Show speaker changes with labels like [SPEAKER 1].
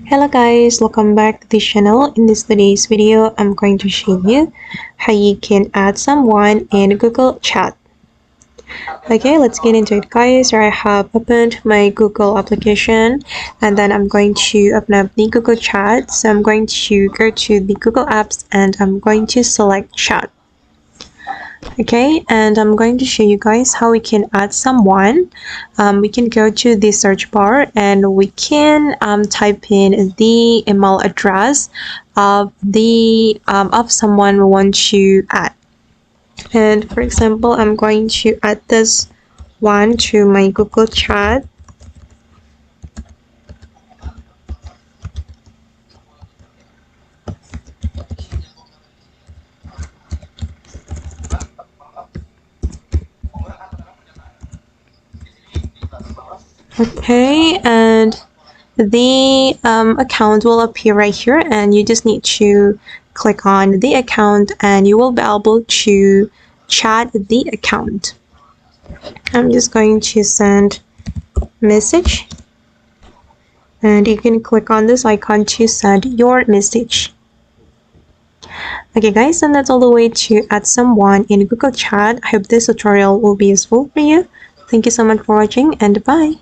[SPEAKER 1] Hello guys, welcome back to the channel. In today's video, I'm going to show you how you can add someone in Google Chat. Okay, let's get into it guys. Here I have opened my Google application and then I'm going to open up the Google Chat. So I'm going to go to the Google Apps and I'm going to select Chat. Okay, and I'm going to show you guys how we can add someone. We can go to the search bar and we can type in the email address of someone we want to add. And for example, I'm going to add this one to my Google Chat. Okay, and the account will appear right here and you just need to click on the account and you will be able to chat the account. I'm just going to send message and you can click on this icon to send your message. Okay guys, and that's all the way to add someone in Google Chat. I hope this tutorial will be useful for you. Thank you so much for watching and bye.